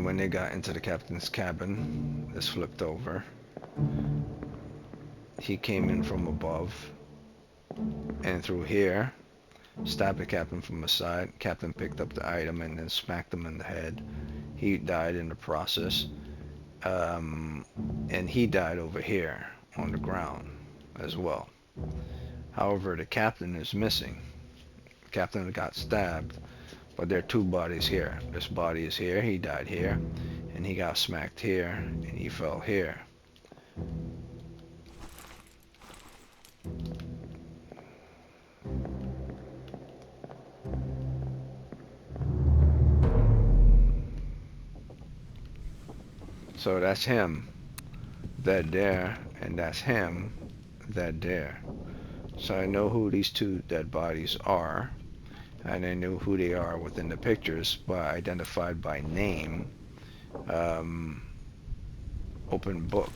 when they got into the captain's cabin, this flipped over. He came in from above and through here, stabbed the captain from the side. Captain picked up the item and then smacked him in the head. He died in the process. And he died over here on the ground as well. However, the captain is missing. The captain got stabbed, but there are two bodies here. This body is here, he died here, and he got smacked here, and he fell here. So that's him, that there, and that's him, that there. So I know who these two dead bodies are, and I knew who they are within the pictures, but identified by name. Open book.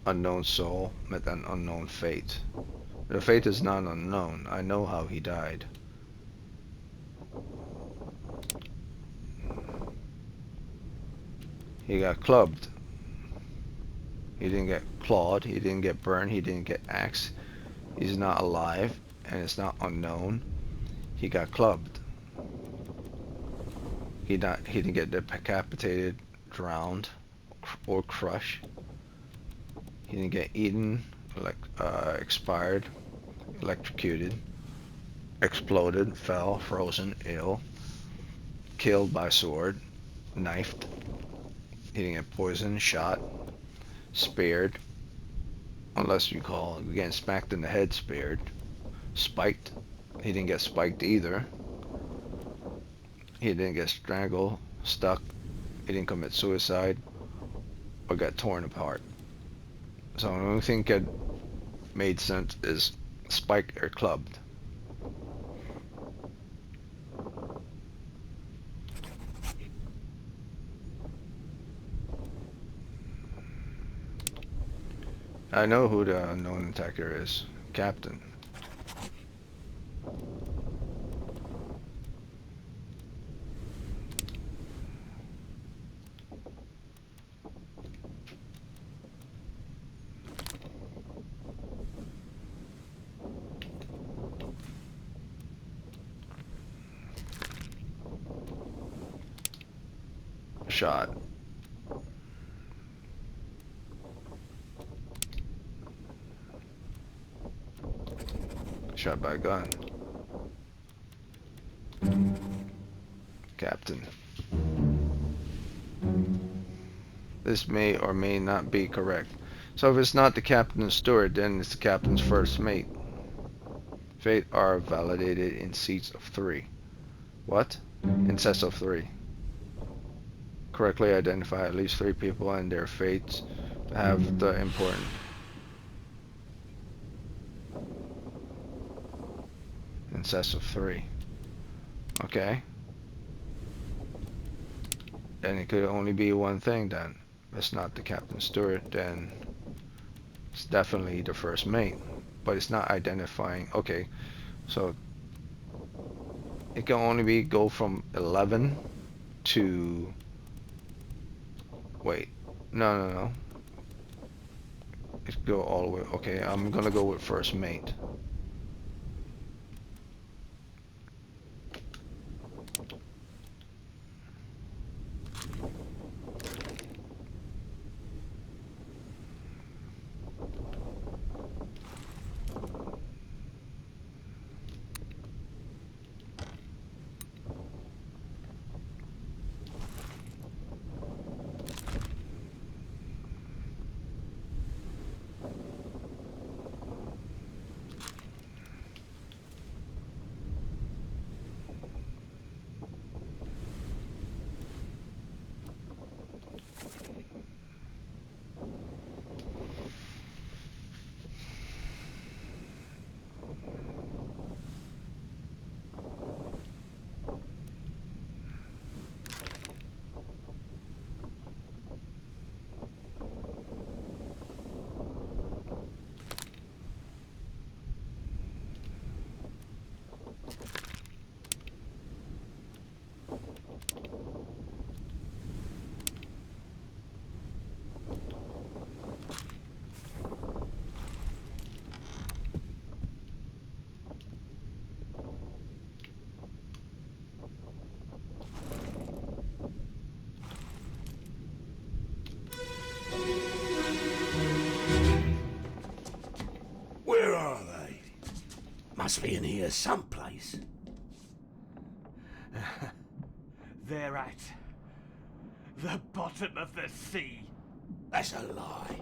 Unknown soul met an unknown fate. The fate is not unknown. I know how he died. He got clubbed. He didn't get clawed. He didn't get burned. He didn't get axed. He's not alive, and it's not unknown. He got clubbed. He didn't get decapitated, drowned, or crushed. He didn't get eaten, expired, electrocuted, exploded, fell, frozen, ill, killed by sword, knifed. He didn't get poisoned, shot, speared, unless you call again smacked in the head, speared, spiked. He didn't get spiked either. He didn't get strangled, stuck. He didn't commit suicide or get torn apart. So the only thing that made sense is spiked or clubbed. I know who the unknown attacker is. Captain. Shot. Shot by gun. Captain. This may or may not be correct. So if it's not the captain's steward, then it's the captain's first mate. Fate are validated in seats of 3. What? In sets of 3. Correctly identify at least 3 people and their fates to have the important. In sets of 3. Okay. Then it could only be one thing then. If it's not the captain's steward, then it's definitely the first mate. But it's not identifying. Okay, so it can only go from 11 to. Wait, no. It go all the way. Okay, I'm gonna go with first mate. must be in here someplace. They're at the bottom of the sea. That's a lie.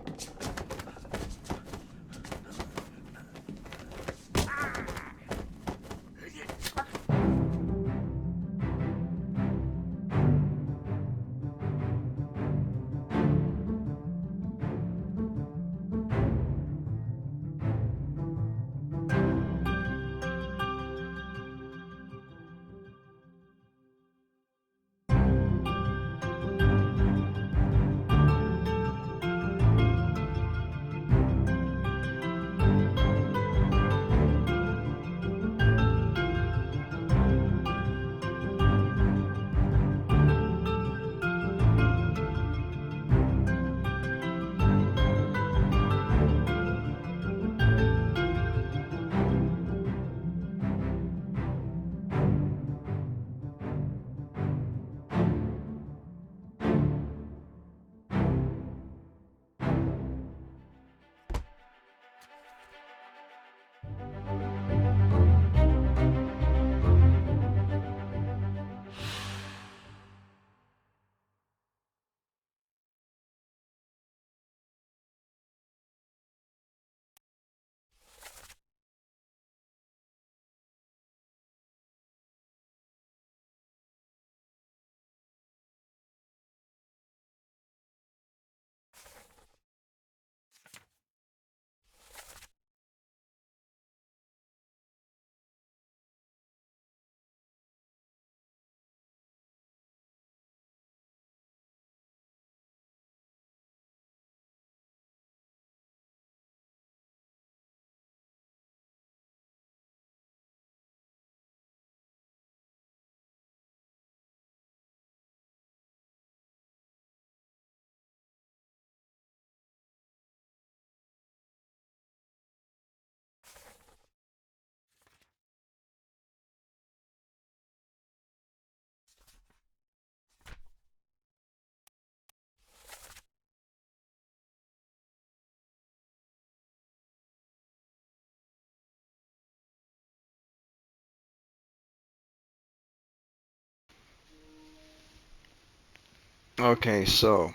Okay, so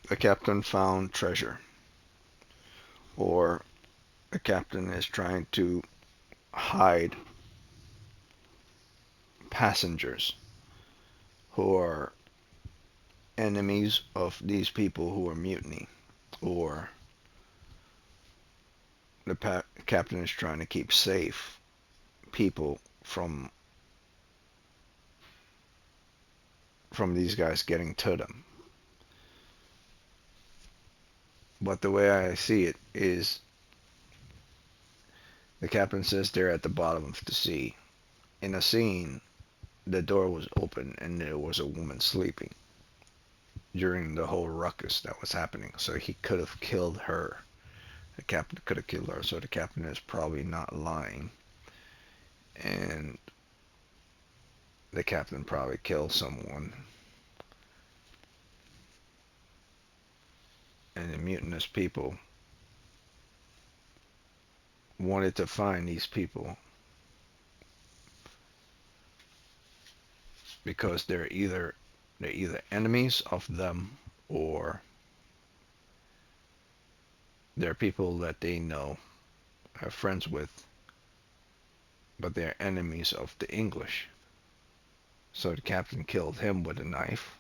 the captain found treasure, or the captain is trying to hide passengers who are enemies of these people who are mutiny, or the captain is trying to keep safe people from these guys getting to them. But the way I see it is the captain says they're at the bottom of the sea. In a scene, the door was open and there was a woman sleeping during the whole ruckus that was happening. So he could have killed her. The captain could have killed her. So the captain is probably not lying. And the captain probably killed someone. And the mutinous people wanted to find these people because they're either enemies of them, or they're people that they know, are friends with, but they're enemies of the English. So the captain killed him with a knife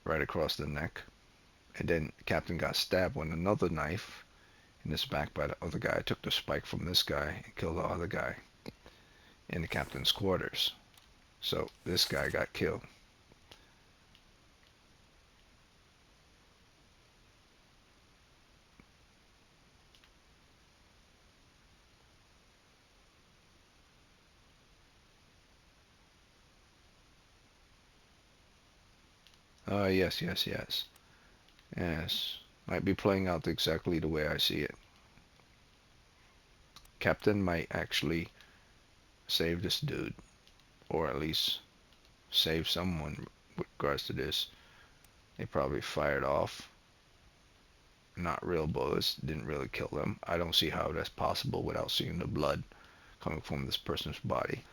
right across the neck, and then the captain got stabbed with another knife in his back by the other guy. Took the spike from this guy and killed the other guy in the captain's quarters. So this guy got killed. Yes, yes, yes. Yes. Might be playing out exactly the way I see it. Captain might actually save this dude, or at least save someone with regards to this. They probably fired off not real bullets, didn't really kill them. I don't see how that's possible without seeing the blood coming from this person's body.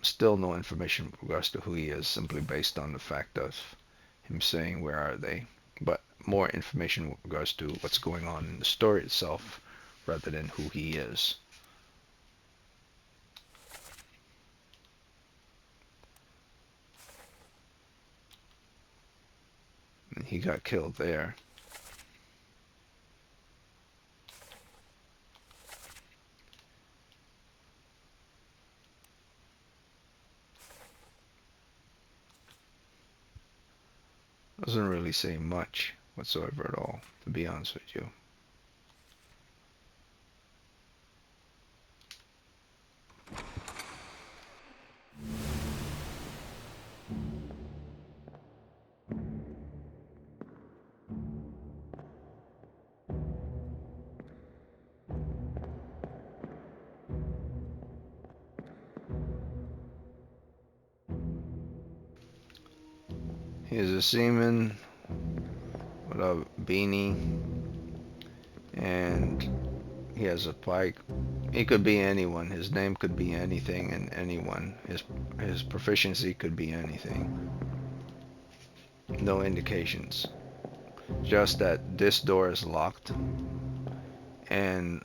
Still no information with regards to who he is, simply based on the fact of him saying where are they. But more information with regards to what's going on in the story itself rather than who he is. And he got killed there. Doesn't really say much whatsoever at all, to be honest with you. He's a seaman with a beanie, and he has a pike. He could be anyone. His name could be anything and anyone. His proficiency could be anything. No indications. Just that this door is locked, and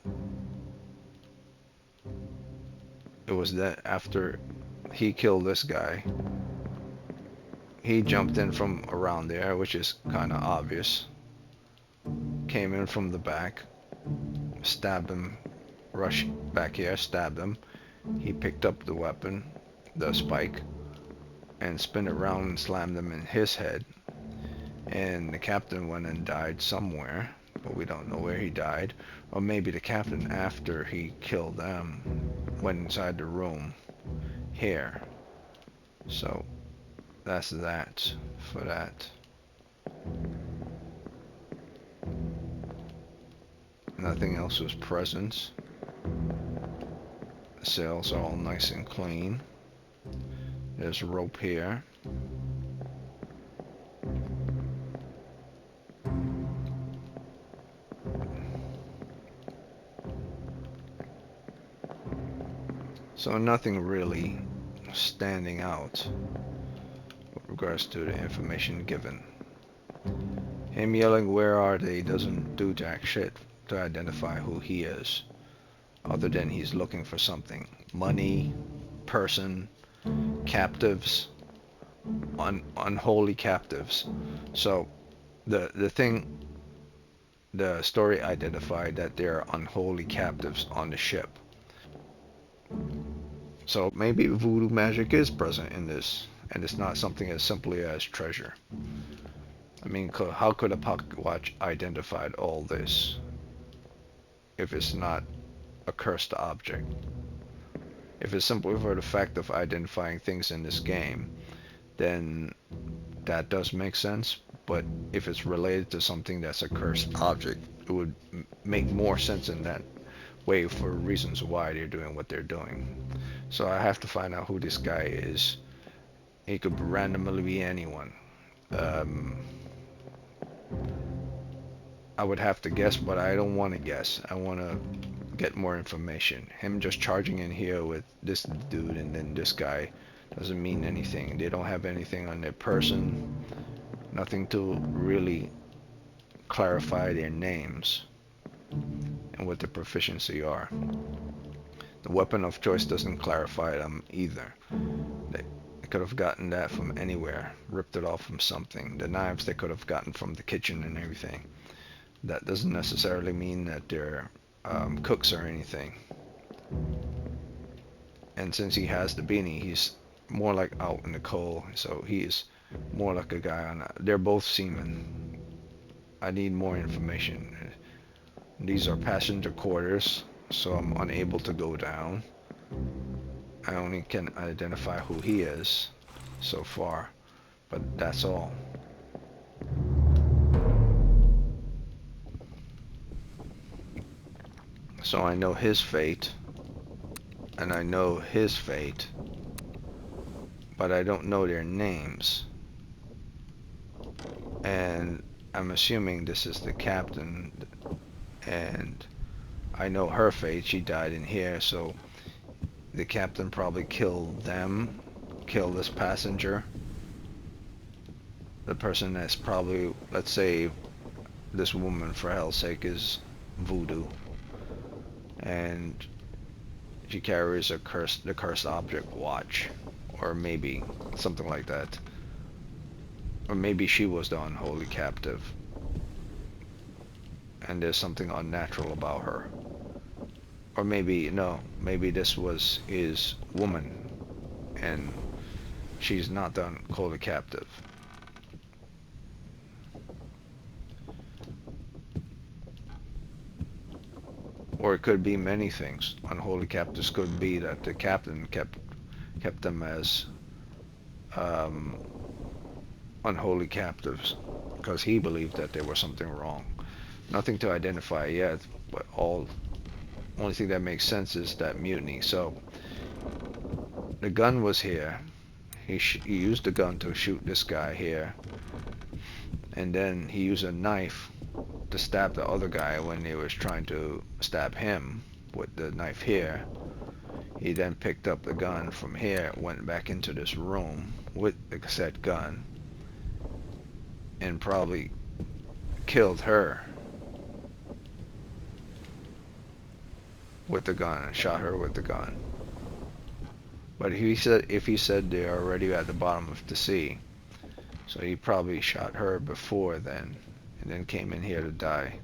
it was that after he killed this guy, he jumped in from around there, which is kind of obvious. Came in from the back, stabbed him, rushed back here, stabbed him. He picked up the weapon, the spike, and spun it around and slammed him in his head. And the captain went and died somewhere, but we don't know where he died. Or maybe the captain, after he killed them, went inside the room here. So that's that for that. Nothing else was present. The sails are all nice and clean. There's a rope here. So nothing really standing out with regards to the information given. Him yelling where are they doesn't do jack shit to identify who he is, other than he's looking for something. Money, person, captives, unholy captives. So the story identified that there are unholy captives on the ship. So maybe voodoo magic is present in this, and it's not something as simply as treasure. I mean, how could a pocket watch identified all this if it's not a cursed object? If it's simply for the fact of identifying things in this game, then that does make sense. But if it's related to something that's a cursed object, it would make more sense in that way for reasons why they're doing what they're doing. So I have to find out who this guy is. He could randomly be anyone. I would have to guess, but I don't want to guess. I want to get more information. Him just charging in here with this dude and then this guy doesn't mean anything. They don't have anything on their person. Nothing to really clarify their names and what their proficiency are. The weapon of choice doesn't clarify them either. They could have gotten that from anywhere, ripped it off from something. The knives they could have gotten from the kitchen and everything. That doesn't necessarily mean that they're cooks or anything. And since he has the beanie, he's more like out in the cold, so he's more like a guy on they're both seamen. I need more information. These are passenger quarters, so I'm unable to go down. I only can identify who he is so far, but that's all. So I know his fate, and I know his fate, but I don't know their names. And I'm assuming this is the captain, and I know her fate. She died in here, so the captain probably killed them, killed this passenger. The person that's probably, let's say, this woman, for hell's sake, is voodoo, and she carries the cursed object watch, or maybe something like that. Or maybe she was the unholy captive, and there's something unnatural about her. Or maybe, no, maybe this was his woman, and she's not the unholy captive. Or it could be many things. Unholy captives could be that the captain kept them as um, unholy captives because he believed that there was something wrong. Nothing to identify yet, but only thing that makes sense is that mutiny. So the gun was here. He used the gun to shoot this guy here, and then he used a knife to stab the other guy when he was trying to stab him with the knife here. He then picked up the gun from here, went back into this room with the cassette gun, and probably killed her with the gun and shot her with the gun. But if he said they're already at the bottom of the sea, so he probably shot her before then, and then came in here to die.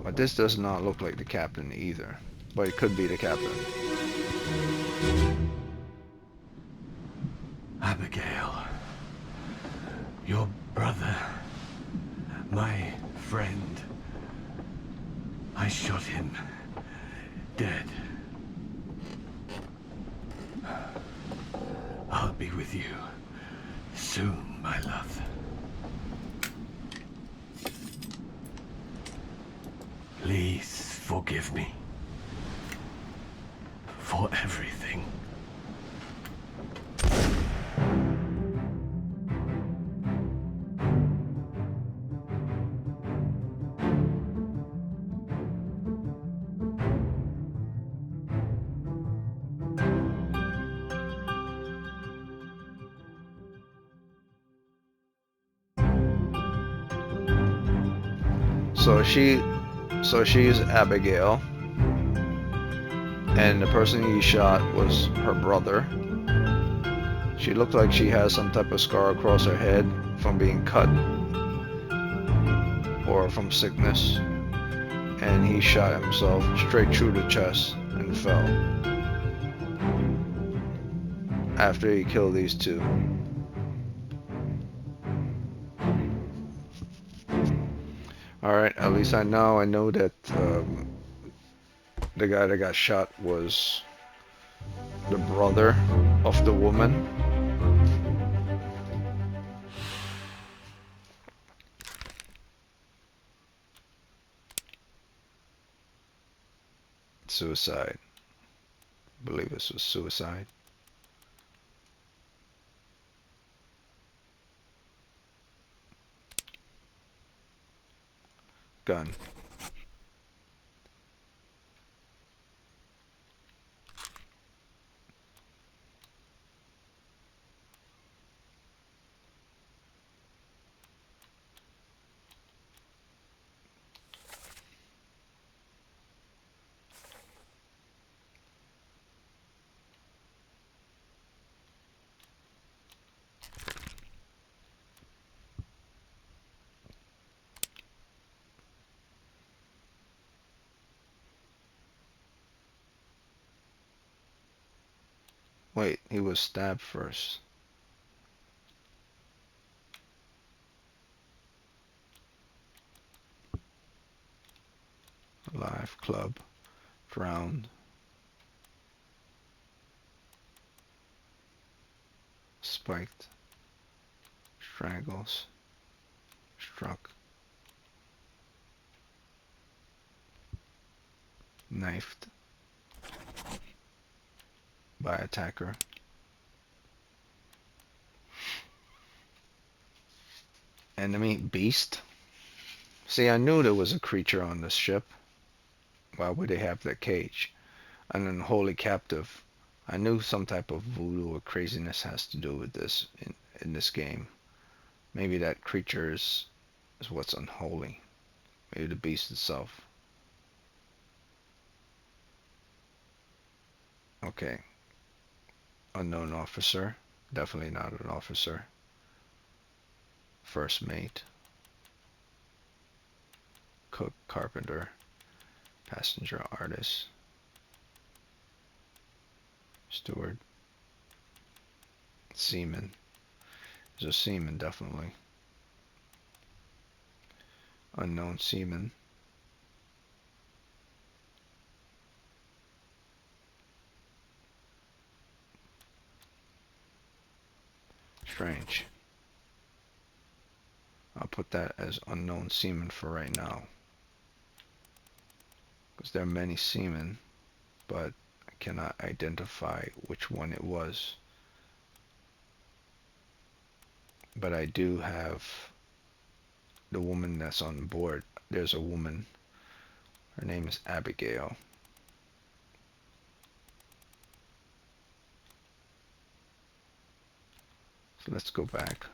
But this does not look like the captain either. But it could be the captain. Abigail, your brother, my friend, I shot him dead. I'll be with you soon, my love. Please forgive me for everything. So she's Abigail, and the person he shot was her brother. She looked like she has some type of scar across her head from being cut or from sickness, and he shot himself straight through the chest and fell after he killed these two. Alright, at least I know that the guy that got shot was the brother of the woman. Suicide. I believe this was suicide. Gun. Wait, he was stabbed first. Alive, club, drowned, spiked, strangles, struck, knifed by attacker. Enemy beast. See, I knew there was a creature on this ship. Why would they have that cage? An unholy captive. I knew some type of voodoo or craziness has to do with this in this game. Maybe that creature is what's unholy. Maybe the beast itself. Okay. Unknown officer. Definitely not an officer. First mate. Cook, carpenter, passenger, artist, steward, seaman. There's a seaman, definitely. Unknown seaman. Strange. I'll put that as unknown seaman for right now. Because there are many seamen, but I cannot identify which one it was. But I do have the woman that's on board. There's a woman. Her name is Abigail. So let's go back.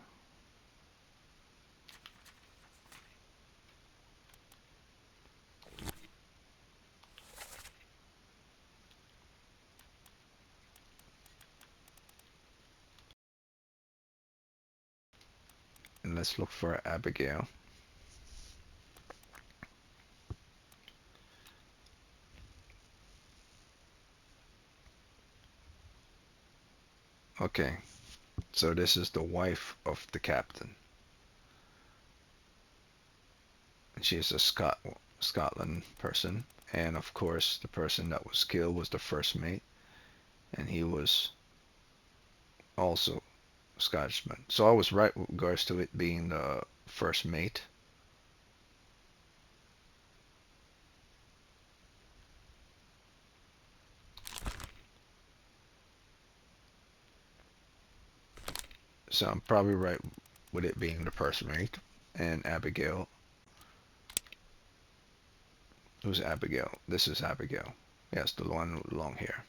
And let's look for Abigail. Okay, so this is the wife of the captain. She is a Scotland person. And of course, the person that was killed was the first mate. And he was also Scotsman. So I was right with regards to it being the first mate. So I'm probably right with it being the first mate. And Abigail. Who's Abigail? This is Abigail. Yes, the one with long hair.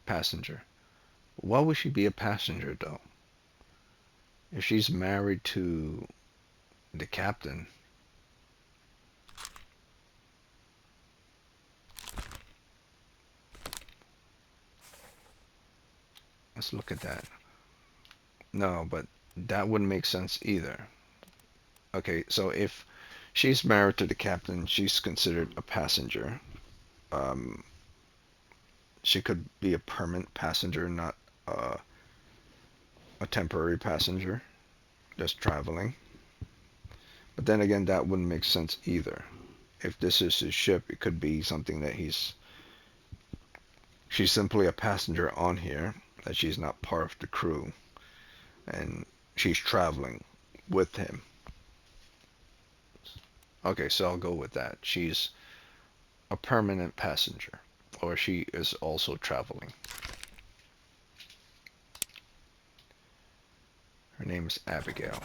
Passenger. Why would she be a passenger though? If she's married to the captain. Let's look at that. No, but that wouldn't make sense either. Okay, so if she's married to the captain, she's considered a passenger. Um, she could be a permanent passenger, not a temporary passenger, just traveling. But then again, that wouldn't make sense either. If this is his ship, it could be something that she's simply a passenger on here, that she's not part of the crew, and she's traveling with him. Okay, so I'll go with that. She's a permanent passenger, or she is also traveling. Her name is Abigail.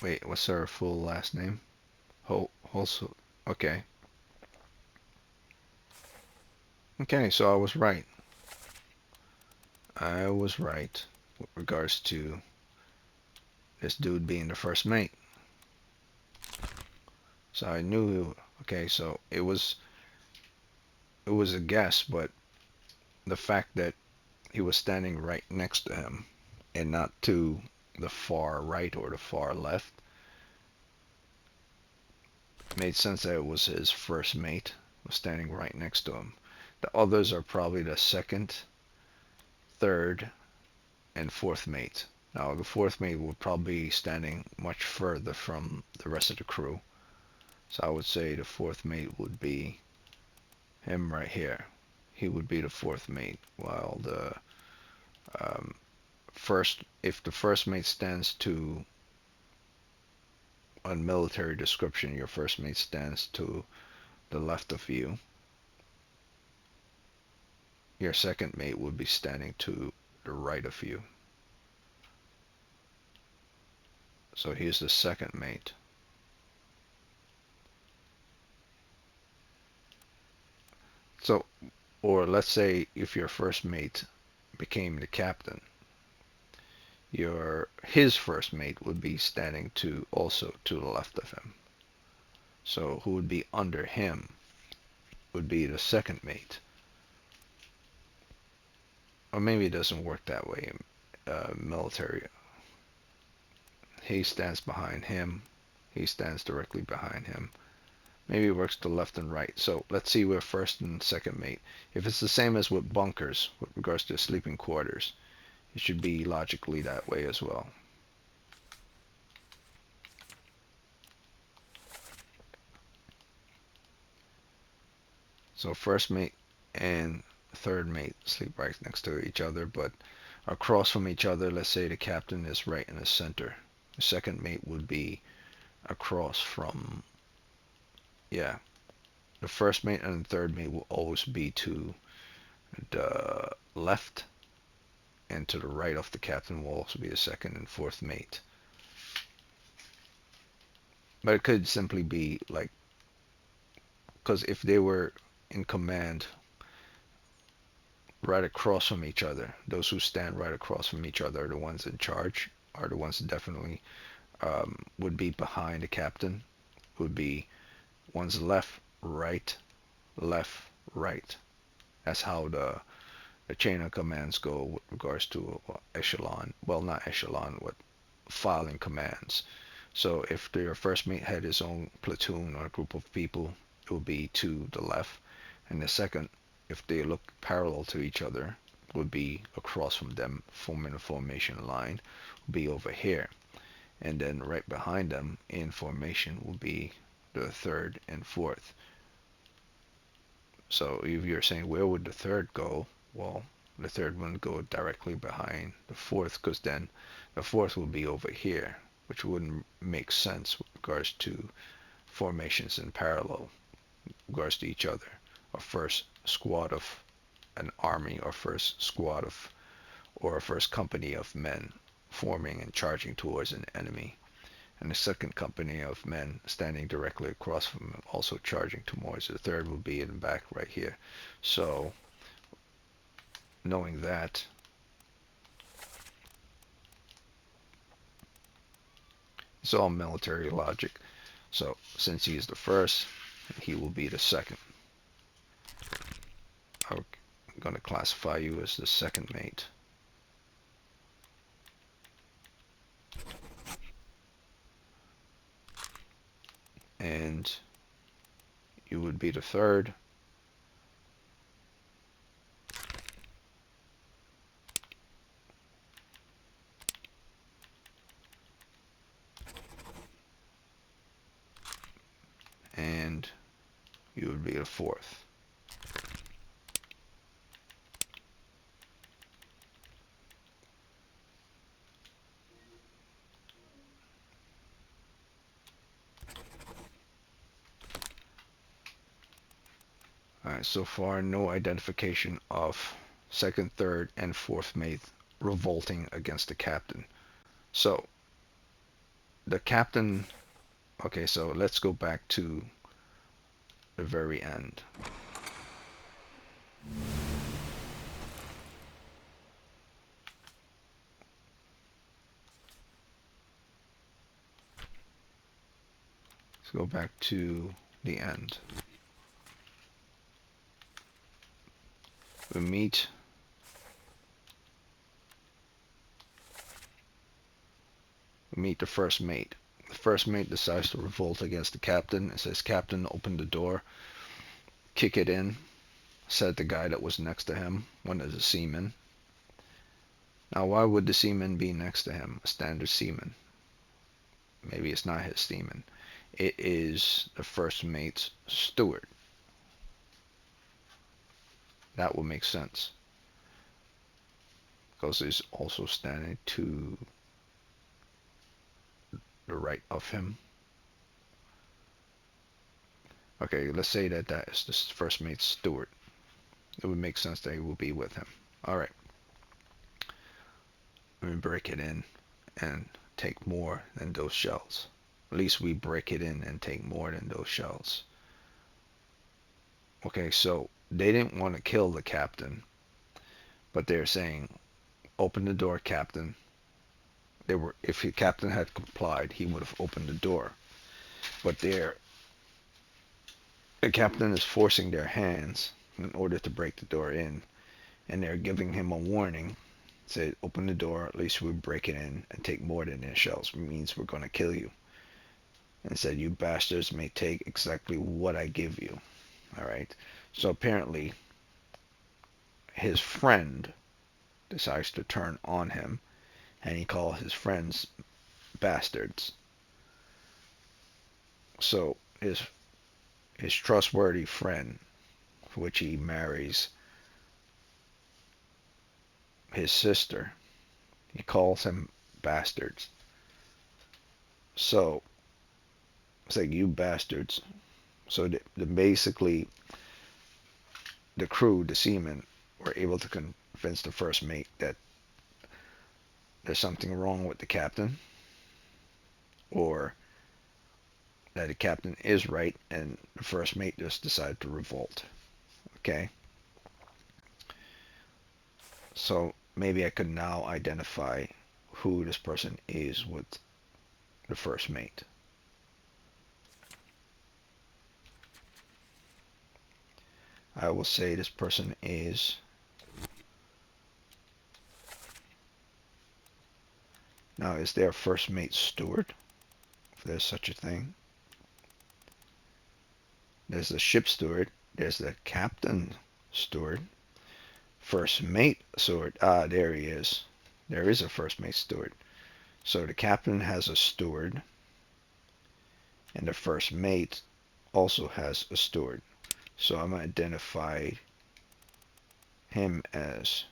Wait, what's her full last name? Also, okay. Okay, so I was right. I was right with regards to this dude being the first mate. So I knew, okay, so it was a guess, but the fact that he was standing right next to him and not to the far right or the far left made sense that it was his first mate was standing right next to him. The others are probably the second, third, and fourth mate. Now, the fourth mate would probably be standing much further from the rest of the crew. So I would say the fourth mate would be him right here. He would be the fourth mate, while the first, if the first mate stands to on military description, your first mate stands to the left of you. Your second mate would be standing to the right of you. So here's the second mate. So, or let's say if your first mate became the captain, his first mate would be standing to also to the left of him. So who would be under him would be the second mate. Or maybe it doesn't work that way in military. He stands behind him. He stands directly behind him. Maybe it works to left and right. So let's see where first and second mate. If it's the same as with bunkers with regards to sleeping quarters, it should be logically that way as well. So first mate and third mate sleep right next to each other, but across from each other. Let's say the captain is right in the center. The second mate would be across from, yeah, the first mate and the third mate will always be to the left, and to the right of the captain will also be the second and fourth mate. But it could simply be like, because if they were in command right across from each other, those who stand right across from each other are the ones in charge, are the ones that definitely would be behind the captain, would be one's left, right, left, right. That's how the chain of commands go with regards to echelon. Well, not echelon, what filing commands. So if your first mate had his own platoon or a group of people, it would be to the left, and the second, if they look parallel to each other, would be across from them, forming a formation line, would be over here. And then right behind them in formation will be the third and fourth. So if you're saying where would the third go, well, the third wouldn't go directly behind the fourth, because then the fourth will be over here, which wouldn't make sense with regards to formations in parallel, with regards to each other. A first squad of an army, or first squad of, or a first company of men forming and charging towards an enemy, and the second company of men standing directly across from him, also charging towards. The third will be in the back right here. So, knowing that, it's all military logic. So, since he is the first, he will be the second. I'm going to classify you as the second mate. And you would be the third. And you would be the fourth. Alright, so far no identification of second, third, and fourth mate revolting against the captain. So, the captain, okay, so let's go back to the very end. Let's go back to the end. We meet the first mate. The first mate decides to revolt against the captain. It says, "Captain, open the door, kick it in," said the guy that was next to him, one of the seamen. Now, why would the seaman be next to him? A standard seaman. Maybe it's not his seaman. It is the first mate's steward. That would make sense, because he's also standing to the right of him. Okay, let's say that that is the first mate's steward. It would make sense that he will be with him. All right. We break it in and take more than those shells. At least we break it in and take more than those shells. Okay, so they didn't want to kill the captain, but they're saying, open the door, captain. They were, if the captain had complied, he would have opened the door. But the captain is forcing their hands in order to break the door in, and they're giving him a warning. Say, open the door, at least we break it in and take more than their shells. It means we're going to kill you. And said, you bastards may take exactly what I give you. All right. So apparently, his friend decides to turn on him, and he calls his friends bastards. So his trustworthy friend, which he marries his sister, he calls him bastards. So it's like, you bastards. So basically, the crew, the seamen, were able to convince the first mate that there's something wrong with the captain, or that the captain is right, and the first mate just decided to revolt. Okay? So maybe I could now identify who this person is with the first mate. I will say this person is now, is there a first mate steward? If there's such a thing. There's the ship steward. There's the captain steward. First mate steward. Ah, there he is. There is a first mate steward. So the captain has a steward, and the first mate also has a steward. So I'm going to identify him as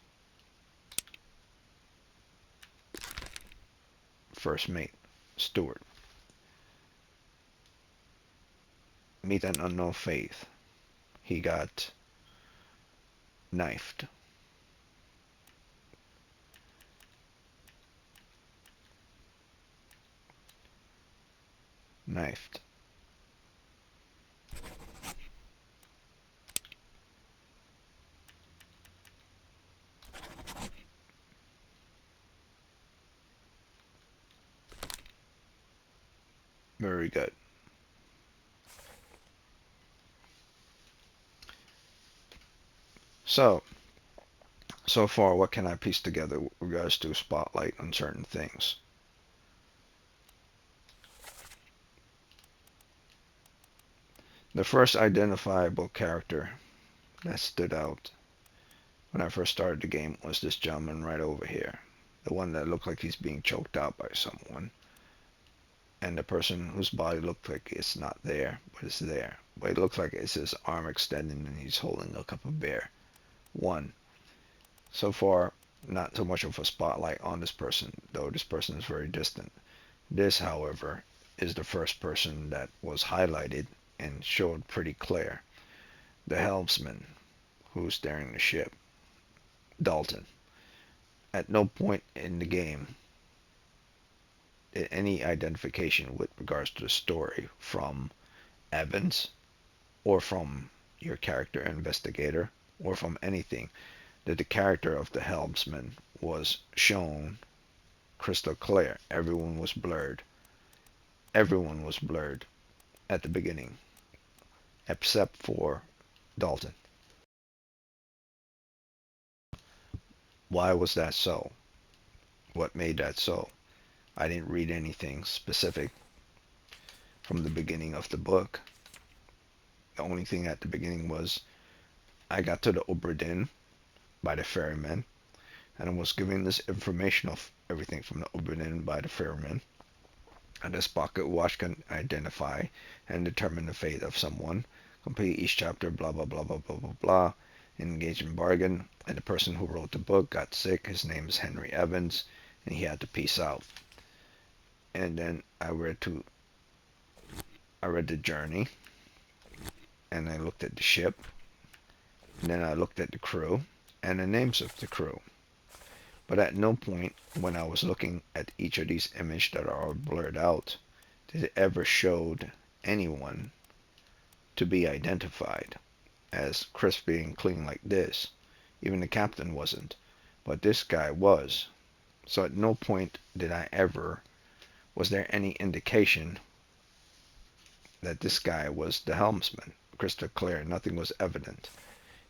first mate steward. Meet an unknown faith. He got knifed. Knifed. Very good. So far, what can I piece together with regards to spotlight on certain things? The first identifiable character that stood out when I first started the game was this gentleman right over here. The one that looked like he's being choked out by someone. And the person whose body looked like it's not there, but it's there. But it looks like it's his arm extending and he's holding a cup of beer. One. So far, not so much of a spotlight on this person, though this person is very distant. This, however, is the first person that was highlighted and showed pretty clear. The helmsman who's steering the ship, Dalton. At no point in the game did any identification with regards to the story from Evans or from your character investigator or from anything that the character of the helmsman was shown crystal clear. Everyone was blurred. Everyone was blurred at the beginning except for Dalton. Why was that so? What made that so? I didn't read anything specific from the beginning of the book. The only thing at the beginning was I got to the Obra Dinn by the ferryman, and I was given this information of everything from the Obra Dinn by the ferryman. And this pocket watch can identify and determine the fate of someone. Complete each chapter, blah, blah, blah, blah, blah, blah, blah. Engage in bargain. And the person who wrote the book got sick. His name is Henry Evans, and he had to peace out. And then I read the journey. and I looked at the ship, and then I looked at the crew and the names of the crew. But at no point when I was looking at each of these images that are all blurred out did it ever showed anyone to be identified as crispy and clean like this. Even the captain wasn't, but this guy was. So at no point was there any indication that this guy was the helmsman. Crystal clear, nothing was evident.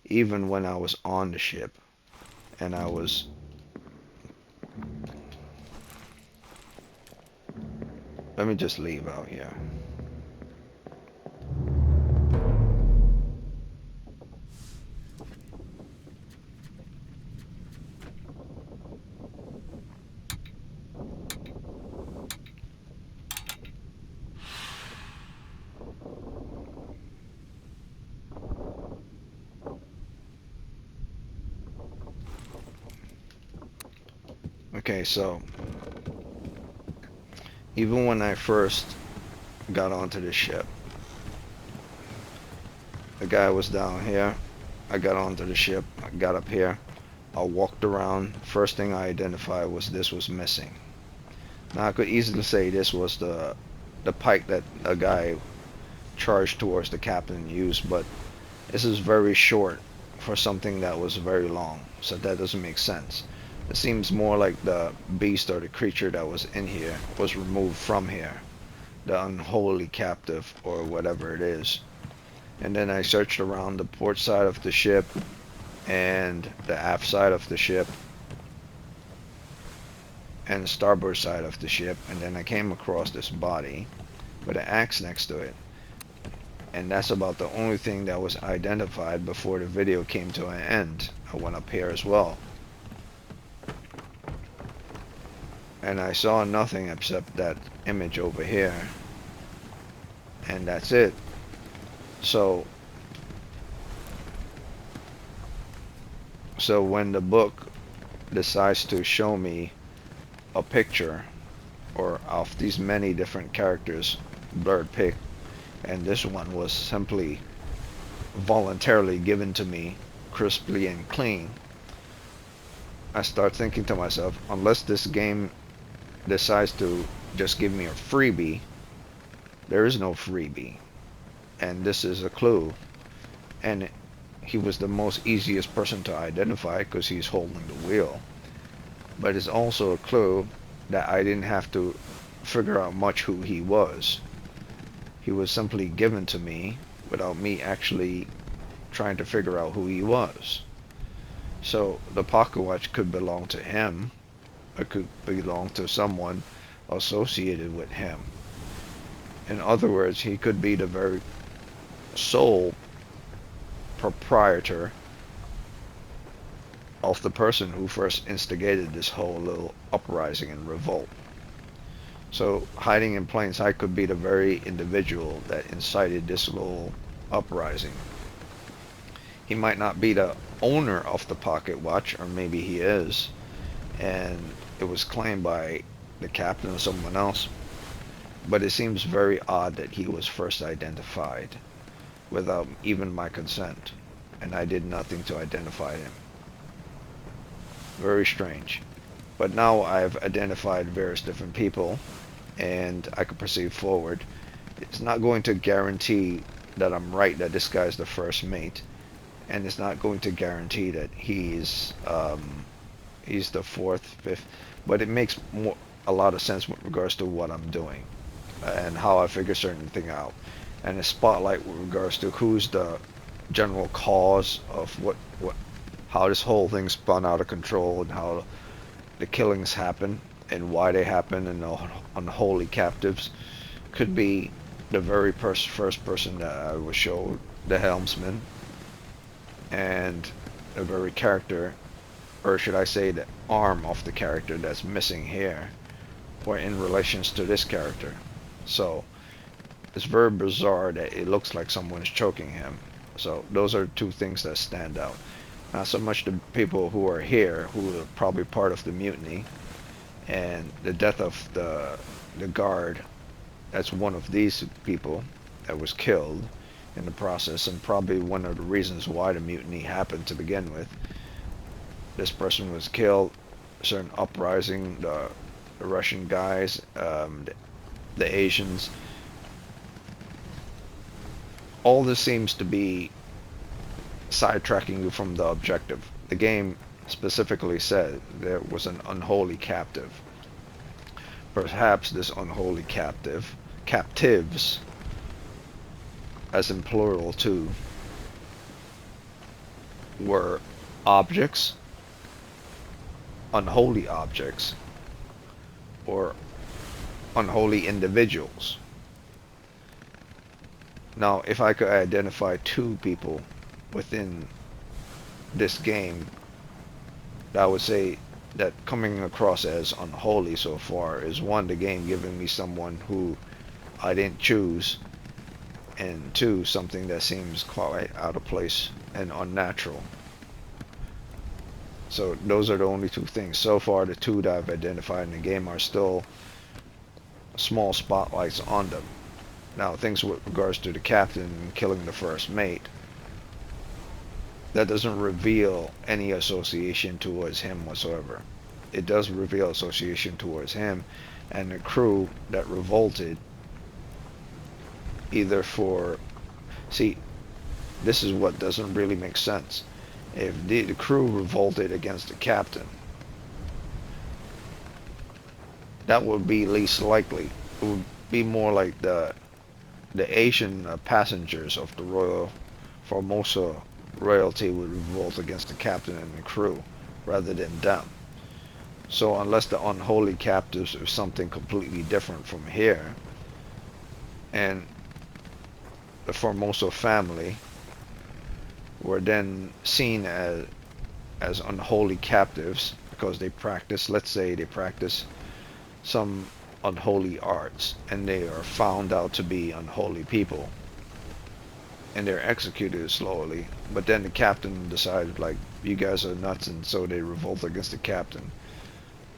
Even when I was on the ship and I was let me just leave out here. Okay, so even when I first got onto the ship, the guy was down here. I got onto the ship. I got up here. I walked around. First thing I identified was this was missing. Now I could easily say this was the pike that a guy charged towards the captain used, but this is very short for something that was very long, so that doesn't make sense. It seems more like the beast or the creature that was in here was removed from here, the unholy captive or whatever it is. And then I searched around the port side of the ship and the aft side of the ship and the starboard side of the ship, and then I came across this body with an axe next to it. And that's about the only thing that was identified before the video came to an end. I went up here as well, and I saw nothing except that image over here, and that's it. So when the book decides to show me a picture or of these many different characters blurred pic, and this one was simply voluntarily given to me crisply and clean, I start thinking to myself, unless this game decides to just give me a freebie, there is no freebie. And this is a clue. And he was the most easiest person to identify because he's holding the wheel. But it's also a clue that I didn't have to figure out much who he was. He was simply given to me without me actually trying to figure out who he was. So the pocket watch could belong to him. It could belong to someone associated with him. In other words, he could be the very sole proprietor of the person who first instigated this whole little uprising and revolt. So hiding in plain sight could be the very individual that incited this little uprising. He might not be the owner of the pocket watch, or maybe he is, and it was claimed by the captain or someone else. But it seems very odd that he was first identified without even my consent, and I did nothing to identify him. Very strange. But now I've identified various different people, and I can proceed forward. It's not going to guarantee that I'm right that this guy's the first mate, and it's not going to guarantee that he's the fourth, fifth, but it makes a lot of sense with regards to what I'm doing and how I figure certain thing out, and a spotlight with regards to who's the general cause of how this whole thing spun out of control and how the killings happen and why they happen, and the unholy captives could be the very first person that I was showed, the helmsman, and the very character, or should I say the arm of the character that's missing here, or in relations to this character. So it's very bizarre that it looks like someone's choking him. So those are two things that stand out. Not so much the people who are here, who are probably part of the mutiny, and the death of the guard. That's one of these people that was killed, in the process, and probably one of the reasons why the mutiny happened to begin with. This person was killed, certain uprising, the Russian guys, the Asians. All this seems to be sidetracking you from the objective. The game specifically said there was an unholy captive. Perhaps this unholy captives, as in plural too, were objects, unholy objects, or unholy individuals. Now, if I could identify two people within this game, I would say that coming across as unholy so far is, one, the game giving me someone who I didn't choose, and two, something that seems quite out of place and unnatural. So those are the only two things. So far, the two that I've identified in the game are still small spotlights on them. Now, things with regards to the captain killing the first mate, that doesn't reveal any association towards him whatsoever. It does reveal association towards him and the crew that revolted, either for... See, this is what doesn't really make sense. If the crew revolted against the captain, that would be least likely. It would be more like the Asian passengers of the Royal Formosa royalty would revolt against the captain and the crew rather than them. So unless the unholy captives are something completely different from here, and the Formosa family were then seen as unholy captives because they practice, let's say they practice some unholy arts, and they are found out to be unholy people, and they're executed slowly, but then the captain decided, like, you guys are nuts, and so they revolt against the captain.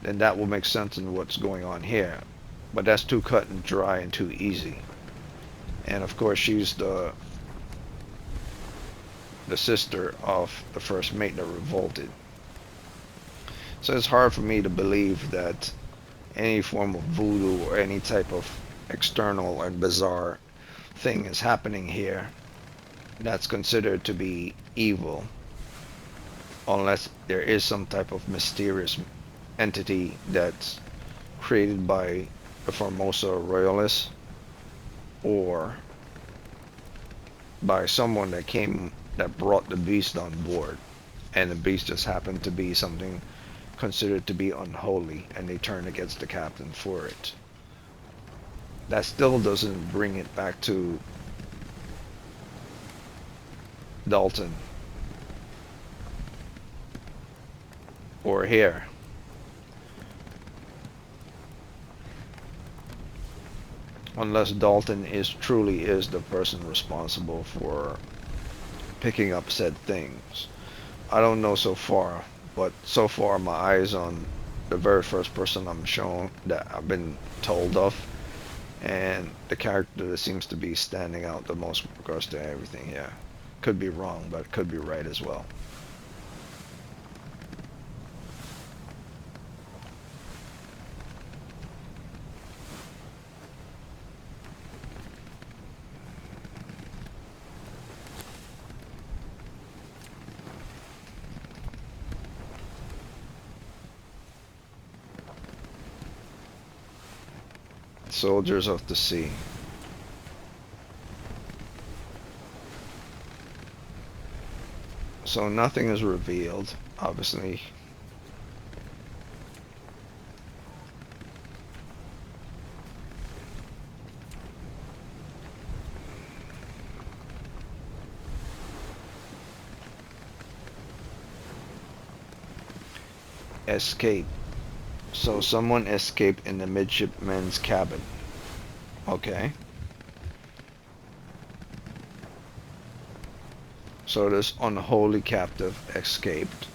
Then that will make sense in what's going on here, but that's too cut and dry and too easy. And of course she's the sister of the first mate that revolted. So it's hard for me to believe that any form of voodoo or any type of external and bizarre thing is happening here that's considered to be evil, unless there is some type of mysterious entity that's created by the Formosa royalists, or by someone that brought the beast on board, and the beast just happened to be something considered to be unholy, and they turn against the captain for it. That still doesn't bring it back to Dalton or here. Unless Dalton truly is the person responsible for picking up said things. I don't know so far, but so far my eyes on the very first person I'm shown that I've been told of, and the character that seems to be standing out the most with regards to everything here. Could be wrong, but could be right as well. Soldiers of the Sea. So nothing is revealed, obviously. Escape. So someone escaped in the midshipman's cabin. Okay. So this unholy captive escaped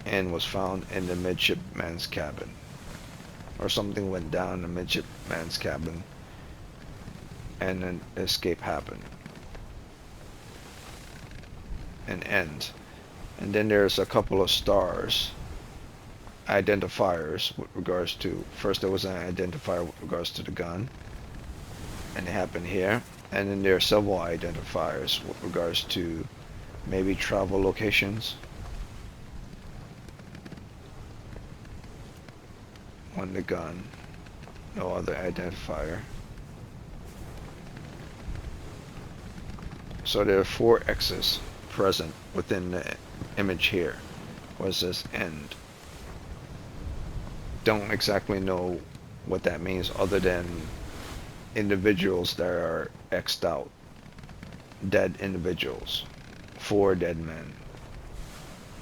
and was found in the midshipman's cabin. Or something went down in the midshipman's cabin and an escape happened. and end. And then there's a couple of stars, identifiers with regards to, first there was an identifier with regards to the gun, and it happened here. And then there are several identifiers with regards to maybe travel locations. On the gun, no other identifier. So there are 4 X's present within the image here. What says end? Don't exactly know what that means other than individuals that are X'd out. Dead individuals. 4 dead men.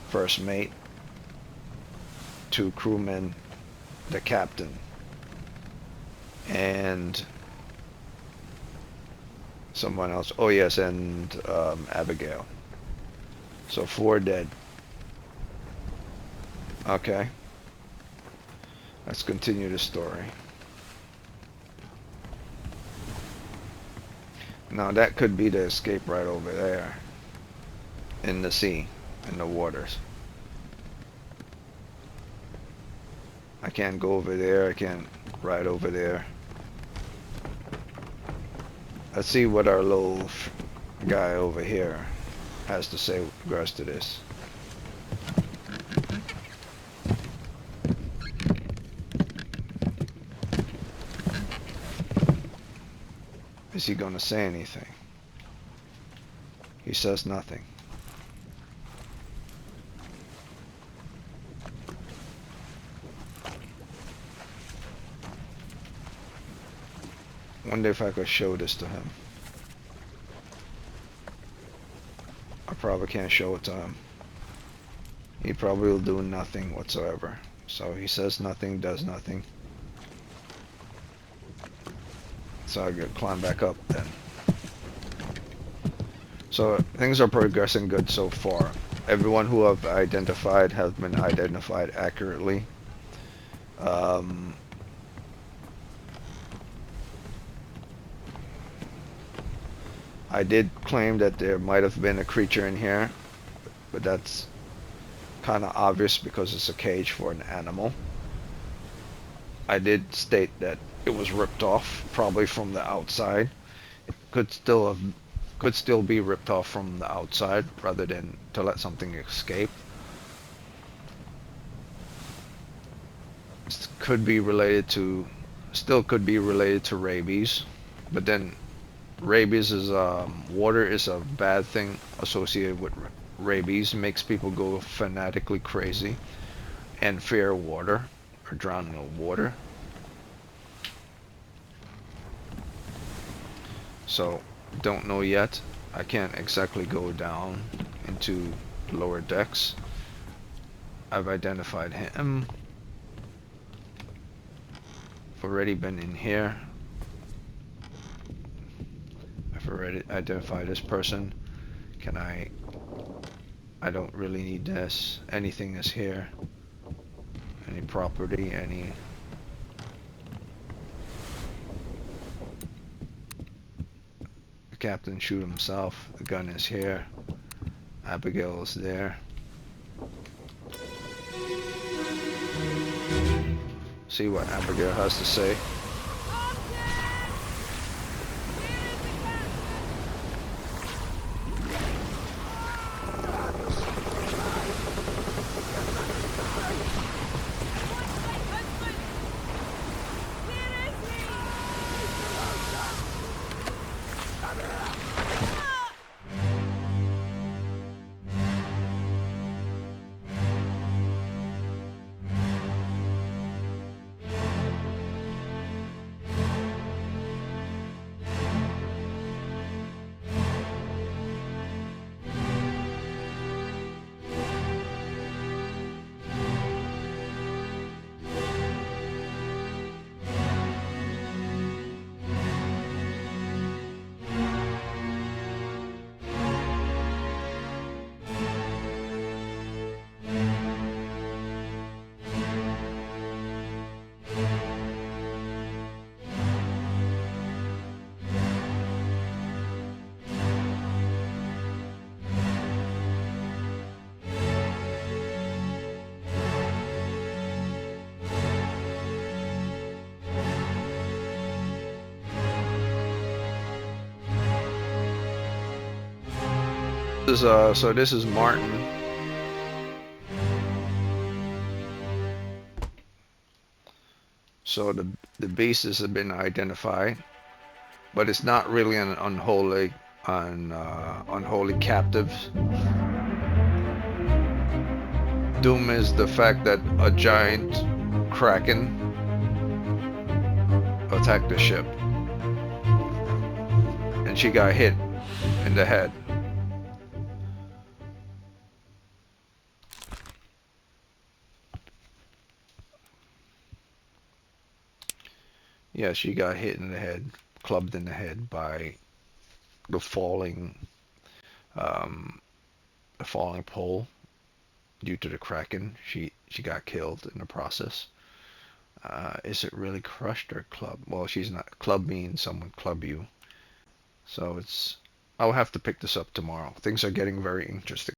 First mate, 2 crewmen, the captain, and someone else. Oh yes, and Abigail. So 4 dead. Okay. Let's continue the story. Now that could be the escape right over there. In the sea, in the waters. I can't go over there, I can't ride over there. Let's see what our little guy over here has to say with regards to this. Is he gonna say anything? He says nothing. Wonder if I could show this to him. I probably can't show it to him. He probably will do nothing whatsoever. So he says nothing, does nothing. So I could climb back up then. So things are progressing good so far. Everyone who I've identified has been identified accurately. I did claim that there might have been a creature in here, but that's kind of obvious because it's a cage for an animal. I did state that it was ripped off, probably from the outside. It could still be ripped off from the outside rather than to let something escape. Could be related to, still could be related to rabies, but then rabies is water is a bad thing associated with rabies. It makes people go fanatically crazy and fear water or drowning in water. So don't know yet. I can't exactly go down into lower decks. I've identified him. I've already been in here. I've already identified this person. Can I don't really need this. Anything is here. Any property, any... The captain shoot himself. The gun is here. Abigail is there. See what Abigail has to say. So this is Martin. So the bases have been identified, but it's not really an unholy captives. Doom is the fact that a giant kraken attacked the ship, and she got hit in the head. Yeah, she got hit in the head, clubbed in the head by the um, falling pole due to the kraken. She got killed in the process. Is it really crushed or clubbed? Well, she's not. Club means someone club you. So it's. I'll have to pick this up tomorrow. Things are getting very interesting.